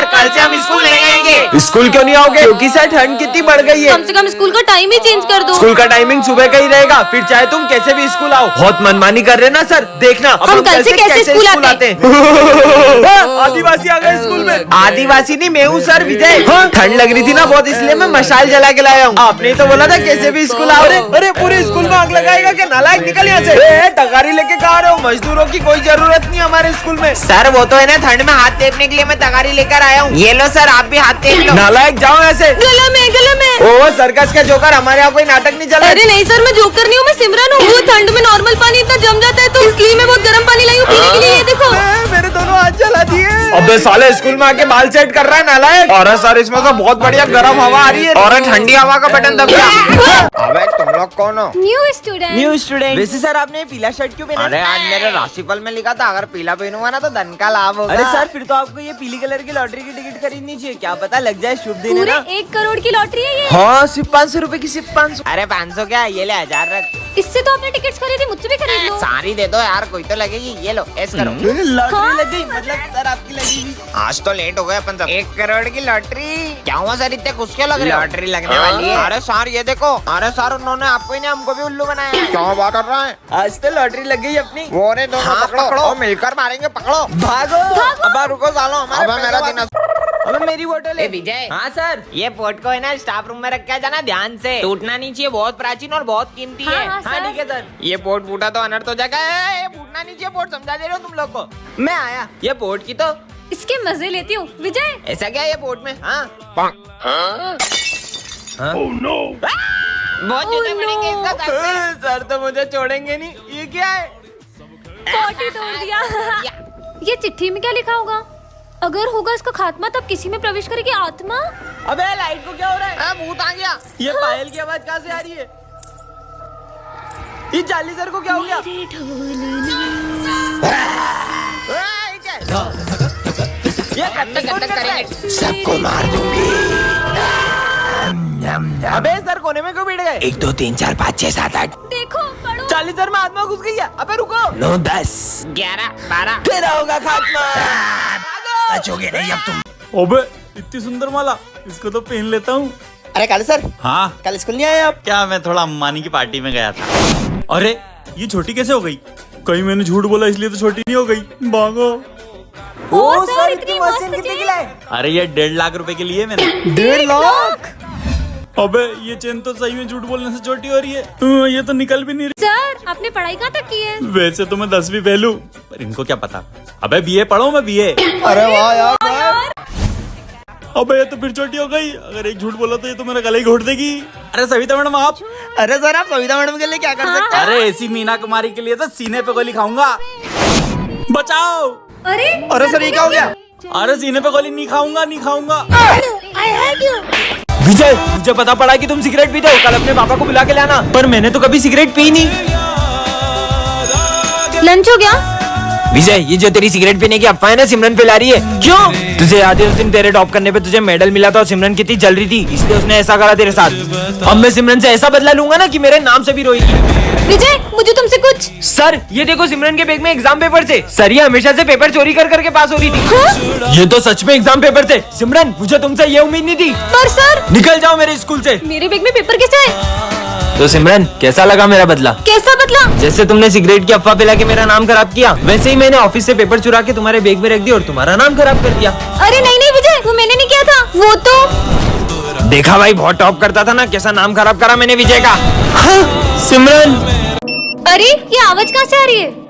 Sir कल से हम स्कूल नहीं आएंगे। स्कूल क्यों नहीं आओगे? क्योंकि सर ठंड कितनी बढ़ गई है। कम से कम स्कूल का टाइम ही चेंज कर दो। स्कूल का टाइमिंग सुबह का ही रहेगा, फिर चाहे तुम कैसे भी स्कूल आओ। बहुत मनमानी कर रहे ना सर, देखना अब हम कल से कैसे स्कूल आते हैं। आदिवासी आ गए स्कूल में। आदिवासी नहीं, मैं हूँ सर विजय। ठंड लग रही थी ना बहुत, इसलिए मैं मशाल जला के लाया हूँ। आपने तो बोला था कैसे भी स्कूल आओ। अरे पूरे स्कूल में आग लगाएगा क्या? नालायक निकल यहाँ से। तगारी लेके कहा रहे हो? मजदूरों की कोई जरूरत नहीं हमारे स्कूल में। सर वो तो है ना, ठंड में हाथ टेपने के लिए मैं तगारी लेकर आया हूँ। ये लो सर, आप भी हाथ टेप लो। नालायक जाओ ऐसे। गला में ओ सर्कस का जोकर, हमारे यहाँ कोई नाटक नहीं चला। अरे नहीं सर, मैं जोकर नहीं हूँ, मैं सिमरन हूँ। वो ठंड में नॉर्मल पानी इतना जम जाता है तो इसलिए मैं बहुत गर्म पानी लाई हूँ पीने के लिए। ये देखो मेरे दोनों हाथ जला दिए। अबे साले स्कूल में आके बाल सेट कर रहा है नालायक। और सर इसमें तो बहुत बढ़िया गर्म हवा आ रही है और ठंडी हवा का बटन दब गया। अबे तुम लोग कौन हो? New student. वैसे सर आपने पीला शर्ट क्यों पहना? अरे आज मेरे राशिफल में लिखा था अगर पीला पहनूंगा ना तो धन का लाभ होगा। अरे सर फिर तो आपको ये पीली कलर की लॉटरी की टिकट खरीदनी चाहिए, क्या पता लग जाए शुभ दिन है पूरे ना। 1 करोड़ की लॉटरी है ये। हाँ सिर्फ 500 रुपए की, सिर्फ 500। अरे 500 क्या, ये ले 1000 रख। इससे तो आपने टिकट्स खरीदी, मुझसे भी खरीद लो। सारी दे दो यार, कोई तो लगेगी। ये लो ऐस करो। लॉटरी लग गई, मतलब सर आपकी लगेगी। आज तो लेट हो गए अपन सब। 1 करोड़ की लॉटरी। क्या हुआ सर, इतने खुश क्यों लग रहे हो? लॉटरी लगने वाली है। अरे सर ये देखो। अरे सर उन्होंने आपको ही नहीं हमको भी उल्लू बनाया। क्या बात कर रहा है? आज तो लॉटरी लग गई अपनी। वो रे दोनों पकड़ो और मिलकर मारेंगे। पकड़ो भागो। अब रुको सालो, हमारा मेरा दिन। अबे मेरी बोतल है। विजय, हाँ सर। ये पोर्ट को है ना स्टाफ रूम में रख के जाना ध्यान से, टूटना नहीं चाहिए, बहुत प्राचीन और बहुत कीमती है। हाँ, हाँ ठीक है सर। ये पोर्ट फूटा तो अनर्थ हो जाएगा। ये फूटना नहीं चाहिए पोर्ट, समझा दे रहे हो तुम लोग को। मैं आया। ये पोर्ट की तो इसके मजे लेती हूँ विजय। ऐसा क्या है ये पोर्ट में? हाँ बहुत जूते पड़ेंगे इसका सर पे। सर तो मुझे छोड़ेंगे नहीं। ये क्या है? पॉटी तोड़ दिया। ये चिट्ठी में क्या लिखा होगा? अगर होगा इसका खात्मा तब किसी में प्रवेश करेगी आत्मा। अबे लाइट को क्या हो रहा है? भूत आ गया। ये पायल की आवाज कहाँ से आ रही है? ये जाली सर को क्या हो गया? ये गंदक करेंगे। सबको मार दूंगी। अबे सर कोने में क्यों बैठ गए? 1 2 3 4 5 6 7 8 देखो पढ़ो। चाली सर में आत्मा घुस गई है। अबे रुको। 9 10 11 12। तेरा होगा खात्मा। बचोगे नहीं अब तुम। ओबे इतनी सुंदर माला, इसको तो पहन लेता हूँ। अरे काले सर, हाँ कल स्कूल नहीं आए आप? क्या, मैं थोड़ा अम्बानी की पार्टी में गया था। अरे ये छोटी कैसे हो गई? कहीं मैंने झूठ बोला इसलिए तो छोटी नहीं हो गई। भागो। ओ सर इतनी मस्त कितने की लाए? अरे ये 1.5 लाख रुपए के लिए मैंने। 1.5 लाख? अबे ये चेन तो सही में झूठ बोलने से छोटी हो रही है। ये तो निकल भी नहीं रही। सर आपने पढ़ाई कहाँ तक की है? वैसे तो मैं 10वीं फेल हूँ, पर इनको क्या पता। अबे बीए पढ़ो, मैं बीए। अरे वाह यार। अबे ये तो फिर छोटी हो गई। अगर एक झूठ बोला तो ये तो मेरा गला ही घोट देगी। अरे सविता मैडम आप। अरे सर आप सविता मैडम के लिए क्या कर सकते हैं? अरे ऐसी मीना कुमारी के लिए तो सीने पे गोली खाऊंगा। बचाओ। अरे अरे सर ये क्या हो गया? अरे सीने पे गोली नहीं खाऊंगा, नहीं खाऊंगा। विजय मुझे पता पड़ा कि तुम सिगरेट पीते हो, कल अपने पापा को बुला के लाना। पर मैंने तो कभी सिगरेट पी नहीं। लंच हो गया? विजय ये जो तेरी सिगरेट पीने की अफवाह है ना, सिमरन फैला रही है। क्यों? तुझे याद है उस दिन तेरे टॉप करने पे तुझे मेडल मिला था और सिमरन कितनी जल रही थी, इसलिए उसने ऐसा करा तेरे साथ। अब मैं सिमरन से ऐसा बदला लूंगा ना कि मेरे नाम से भी रोएगी। विजय मुझे तुमसे कुछ। सर ये देखो सिमरन के बैग में एग्जाम पेपर थे। सर ये हमेशा से पेपर चोरी कर करके पास हो रही थी। ये तो सच में एग्जाम पेपर थे। सिमरन मुझे तुमसे ये उम्मीद नहीं थी। पर सर निकल जाओ मेरे स्कूल से। मेरे बैग में पेपर कैसे है? तो सिमरन कैसा लगा मेरा बदला? कैसा बदला? जैसे तुमने सिगरेट की अफवाह फैला के मेरा नाम खराब किया, वैसे ही मैंने ऑफिस से पेपर चुरा के तुम्हारे बैग में रख दिया और तुम्हारा नाम खराब कर दिया। अरे नहीं विजय, वो मैंने नहीं किया था। वो तो देखा भाई, बहुत टॉप करता था ना, कैसा नाम खराब करा मैंने विजय का। हाँ, सिमरन। अरे ये आवाज कहाँ से आ रही है?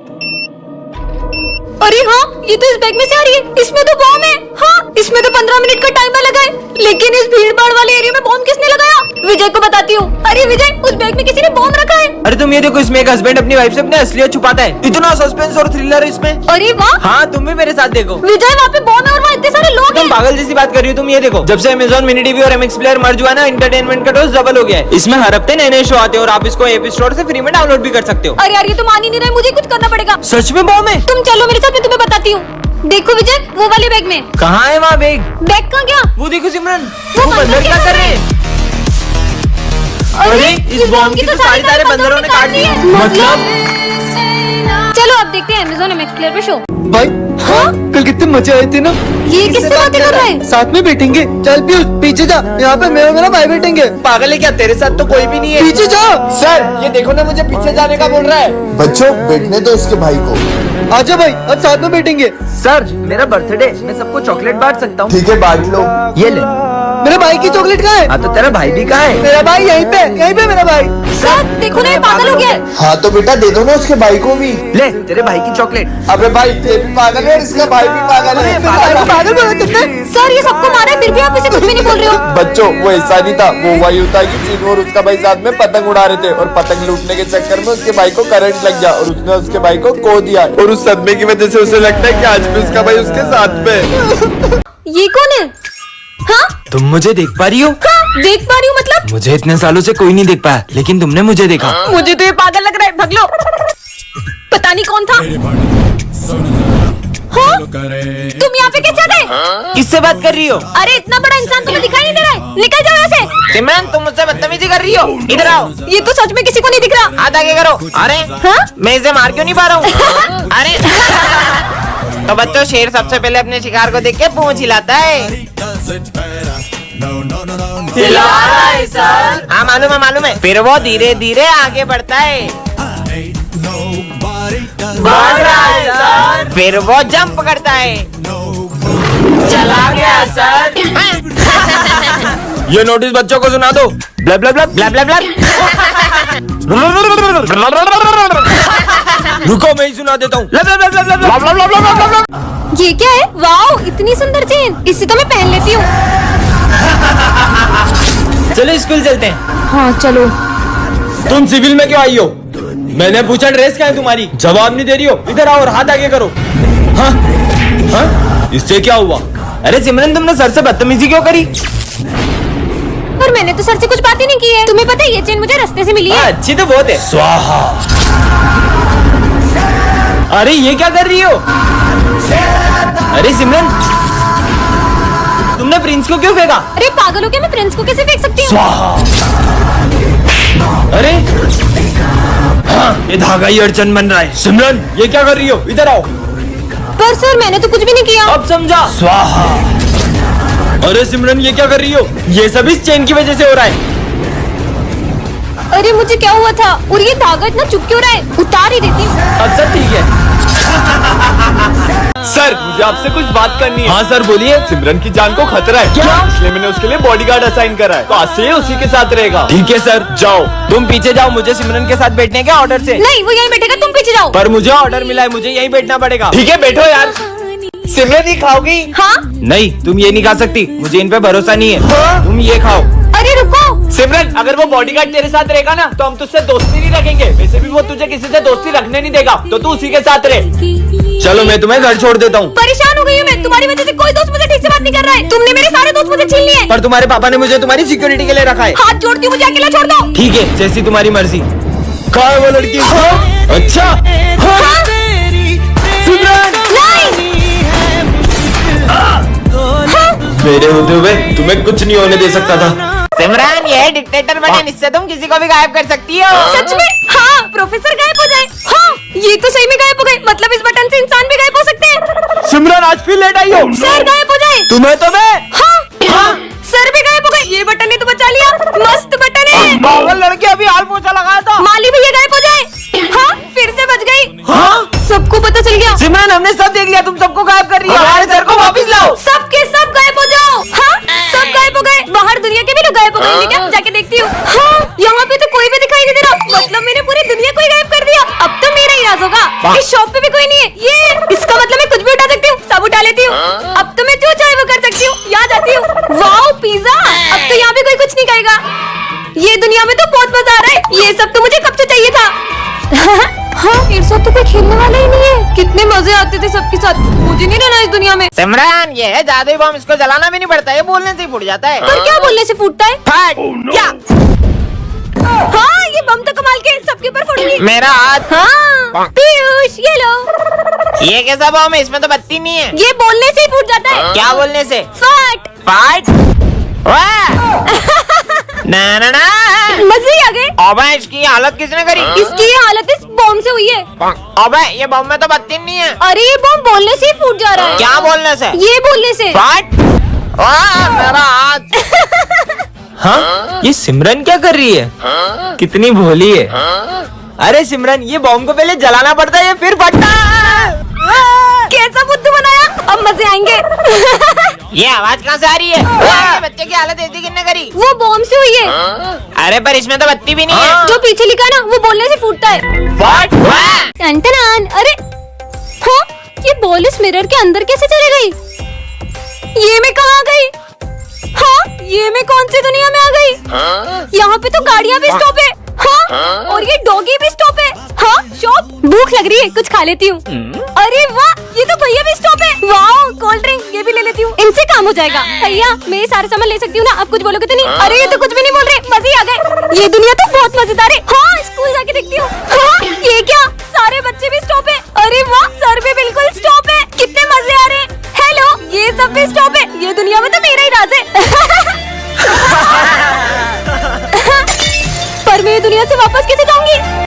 अरे हाँ ये तो इस बैग में से आ रही है। इसमें तो बॉम्ब है। हाँ इसमें तो 15 मिनट का टाइमर लगा है, लेकिन इस भीड़ भाड़ वाले एरिया में बॉम्ब किसने लगाया? विजय को बताती हूँ। अरे विजय उस बैग में किसी ने बॉम्ब रखा है। अरे तुम ये देखो, इसमें एक हस्बैंड अपनी वाइफ से अपने असलियत छुपाता है। इतना सस्पेंस और थ्रिलर है इसमें। अरे वाह। हाँ तुम भी मेरे साथ देखो। विजय वहाँ पे बॉम्ब है और वहाँ इतने सारे लोग तुम हैं। पागल जैसी बात कर रही हो। तुम ये देखो, जब से Amazon मिनी टीवी और MX प्लेयर मर्ज हुआ ना, एंटरटेनमेंट का डोज डबल हो गया है। इसमें हर हफ्ते नए नए शो आते हैं और आप इसको एप स्टोर से फ्री में डाउनलोड भी कर सकते हो। अरे यार ये तो मान ही नहीं रहे, मुझे कुछ करना पड़ेगा। सच में बॉम्ब है? तुम चलो मेरे साथ, मैं तुम्हें बताती हूँ। देखो विजय वो वाले बैग में। कहाँ है वहाँ बैग? बैग कहाँ गया? वो देखो सिमरन, वो वो बंदर क्या कर रहे हैं? अरे इस बॉम्ब की तो सारी तारें बंदरों ने काट दी। मतलब चलो अब देखते हैं अमेज़न MX प्लेयर पे शो। भाई हाँ? कल कितने मजे आए थे ना। ये किससे बातें कर रहा है? साथ में बैठेंगे। चल पीयूष पीछे जा, यहाँ पे मैं और मेरा भाई बैठेंगे। पागल है क्या, तेरे साथ तो कोई भी नहीं है। पीछे जा। सर ये देखो ना, मुझे पीछे जाने का बोल रहा है। बच्चों बैठने दो उसके भाई को। आजा भाई, अब साथ में बैठेंगे। सर मेरा बर्थडे, मैं सबको चॉकलेट बांट सकता हूँ। ठीक है बांट लो। ये ले। मेरे भाई की चॉकलेट कहाँ है? हाँ तो तेरा भाई भी कहाँ है? मेरा भाई यहीं पे मेरा भाई। सर देखो ना, ये पागल हो गया है। हाँ तो बेटा दे दो ना उसके भाई को भी। ले तेरे भाई की चॉकलेट। अबे भाई ये भी पागल है, इसका भाई भी पागल है। पागल बोला तुमने? सर ये सबको मारा है, फिर भी आप इसे कुछ भी नहीं बोल रहे हो। बच्चों वो ऐसा नहीं था, वो वही होता है कि चीनू और उसका भाई साथ में पतंग उड़ा रहे थे और पतंग लूटने के चक्कर में उसके भाई को करंट लग गया और उसने उसके भाई को खो दिया और उस सदमे की वजह से उसे लगता है कि आज भी उसका भाई उसके साथ में। ये कौन है? हाँ तुम मुझे देख पा रही हो? हाँ देख पा रही हूँ, मतलब मुझे इतने सालों से कोई नहीं देख पाया, लेकिन तुमने मुझे देखा। मुझे तो ये पागल लग रहा है, भग लो। पता नहीं कौन था। हाँ? तुम यहाँ पे कैसे आ गए? किससे बात कर रही हो? अरे इतना बड़ा इंसान तुम्हें दिखाई नहीं दे रहा है, निकल जाओ यहाँ से। सिमरन तुम मुझसे बदतमीजी कर रही हो, इधर आओ। ये तो सच में किसी को नहीं दिख रहा। हाथ आगे करो। अरे हाँ? मैं इसे मार क्यों नहीं पा रहा हूँ? अरे तो बच्चों, शेर सबसे पहले अपने शिकार को देख के पूंछ हिलाता है। हाँ मालूम है। फिर वो धीरे धीरे आगे बढ़ता है। भाग रहा है सर। फिर वो जंप करता है। चला गया सर। ये नोटिस बच्चों को सुना दो। Bulb bulb bulb bulb bulb bulb. रुको मैं ही सुना देता हूँ। ये क्या है? वाओ इतनी सुंदर चेन, इसे तो मैं पहन लेती हूँ। चलो स्कूल चलते हैं। हाँ चलो। तुम सिविल में क्यों आई हो? मैंने पूछा ड्रेस क्या है तुम्हारी, जवाब नहीं दे रही हो। इधर आओ और हाथ आगे करो। हाँ? हाँ? इससे क्या हुआ? अरे सिमरन तुमने सर से बदतमीजी क्यों करी? पर मैंने तो सर से कुछ बात ही नहीं की है। तुम्हें पता है ये चेन मुझे रास्ते से मिली है। अच्छी तो बहुत है। स्वाहा। अरे ये क्या कर रही हो? अरे सिमरन तुमने प्रिंस को क्यों फेंका? अरे पागल हो क्या, मैं प्रिंस को कैसे फेंक सकती हूँ? स्वाहा। अरे हाँ, ये धागा ही अड़चन बन रहा है। सिमरन ये क्या कर रही हो? इधर आओ। पर सर मैंने तो कुछ भी नहीं किया। अब समझा। स्वाहा। अरे सिमरन ये क्या कर रही हो? ये सब इस चेन की वजह से हो रहा है। अरे मुझे क्या हुआ था, और ये धागा इतना चुप क्यों रहा है? उतार ही देती हूँ। अब सब ठीक है। सर मुझे आपसे कुछ बात करनी है। हाँ सर बोलिए। सिमरन की जान को खतरा है क्या? इसलिए मैंने उसके लिए बॉडीगार्ड असाइन करा है, तो आज से ये उसी के साथ रहेगा। ठीक है सर। जाओ। तुम पीछे जाओ, मुझे सिमरन के साथ बैठने के ऑर्डर से। नहीं वो यहीं बैठेगा, तुम पीछे जाओ। पर मुझे ऑर्डर मिला है, मुझे यहीं बैठना पड़ेगा। ठीक है बैठो यार। सिमरन ही खाओगी? हाँ? नहीं तुम ये नहीं खा सकती, मुझे इन पे भरोसा नहीं है। तुम ये खाओ। अरे रुको। सिमरन अगर वो बॉडीगार्ड तेरे साथ रहेगा ना तो हम तुझसे दोस्ती नहीं रखेंगे। वैसे भी वो तुझे किसी से दोस्ती रखने नहीं देगा, तो तू उसी के साथ रहे। चलो मैं तुम्हें घर छोड़ देता हूँ। परेशान हो गई हूँ मैं, तुम्हारी वजह से कोई दोस्त मुझे ठीक से बात नहीं कर रहा है। तुमने मेरे सारे दोस्त मुझे छीन लिए। पर तुम्हारे पापा ने मुझे तुम्हारी सिक्योरिटी के लिए रखा है। हाथ जोड़ती हूँ, मुझे अकेला छोड़ दो। ठीक है जैसी तुम्हारी मर्जी। कहाँ है वो लड़की? अच्छा हाँ? सिमरन नहीं। मेरे होते हुए तुम्हें कुछ नहीं होने दे सकता था। सिमरन ये डिक्टेटर बटन, इससे तुम किसी को भी गायब कर सकती हो। सच में? हाँ प्रोफेसर गायब हो जाए। हाँ ये तो सही में गायब हो गए, मतलब इस बटन से इंसान भी गायब हो सकते हैं। सिमरन आज फिर लेट आई हो। सर गायब हो जाए। तुम्हें तो मैं। हाँ सर भी गायब हो गए। ये बटन ने तो बचा लिया, मस्त बटन है। पागल लड़के अभी हाल पोछा लगाया था। माली भैया गायब हो जाए। हाँ फिर से बच गई। हाँ? सबको पता चल गया। सिमरन हमने सब देख लिया, तुम सबको गायब कर रही हो। हमारे सर को वापस लाओ। सब के सब गायब हो जाओ। हाँ सब गायब हो गए, बाहर दुनिया के भी लोग गायब हो गए। क्या जाके देखती हूँ। हाँ यहाँ पे तो कोई भी दिखाई नहीं दे रहा, मतलब मैंने पूरी दुनिया को ही गायब कर दिया। अब तो मेरा ही राज होगा। इस शॉप पे भी कोई नहीं है। ये इसका मतलब मैं कुछ भी उठा सकती हूँ, सब उठा लेती हूँ। अब तो मैं जो चाहे वो कर सकती हूँ। यहाँ जाती हूँ। वाओ पिज्जा, अब तो यहाँ भी कोई कुछ नहीं कहेगा। ये दुनिया में तो बहुत मजा आ रहा है। ये सब तो मुझे कब से चाहिए था। हाँ मेरे साथ तो कोई खेलने वाला ही नहीं है। कितने मजे आते थे सबके साथ, मुझे नहीं रहना इस दुनिया में। सिमरन ये है जादुई बम, इसको जलाना भी नहीं पड़ता, ये बोलने से ही फूट जाता है। पर क्या बोलने से फूटता है? फट क्या? हाँ ये बम तो कमाल के, सबके ऊपर फोड़ूंगी। मेरा हाथ। हाँ पीयूष ये लो। ये कैसा बम है, इसमें तो बत्ती नहीं है। ये बोलने से ही फूट जाता है। क्या बोलने से? फट। फट। ना ना ना। मजे ही आ गए। अबे इसकी हालत किसने करी? इसकी ये हालत इस बॉम्ब से हुई है। अबे ये बम में तो बत्ती नहीं है। अरे ये बॉम्ब बोलने से ही फूट जा रहा है। क्या बोलने से? ये बोलने से। फट! मेरा हाथ। हाँ, ये सिमरन क्या कर रही है? कितनी भोली है। अरे सिमरन, ये बॉम्ब को पहले जलाना पड़ता है फिर फटता है। कैसा बुद्धू बनाया, अब मजे आएंगे। ये आवाज कहाँ से आ रही है? ये बच्चे की हालत ऐसी किसने करी? वो बॉम्ब से हुई है। अरे पर इसमें तो बत्ती भी नहीं है। जो पीछे लिखा ना वो बोलने से फूटता है। फट! टन-टनान। अरे हाँ, ये बॉल इस मिरर के अंदर कैसे चली गई? ये मैं कहाँ आ गई? हाँ, ये मैं कौन सी दुनिया में आ गई? यहाँ पे तो गाड़ियाँ भी स्टॉप है। हाँ, और ये डॉगी भी स्टॉप है। हाँ, शॉप। भूख लग रही है, कुछ खा लेती हूँ। अरे वाह, ये तो भैया भी स्टॉप है। वाह, कोल्ड ड्रिंक ये भी ले लेती हूँ, इनसे काम हो जाएगा। भैया मैं ये सारे सामान ले सकती हूँ ना? आप कुछ बोलोगे तो नहीं? अरे ये तो कुछ भी नहीं बोल रहे, मजे ही आ गए। ये दुनिया तो बहुत मजेदार है। हाँ, स्कूल जाके देखती हूँ। हाँ, ये क्या, सारे बच्चे भी स्टॉप है। अरे वाह, सर भी बिल्कुल स्टॉप है। कितने मजे आ रहे हैं। हेलो, ये सब भी स्टॉप है। ये दुनिया में तो मेरा ही राज है। पर मैं ये दुनिया से वापस कैसे जाऊंगी?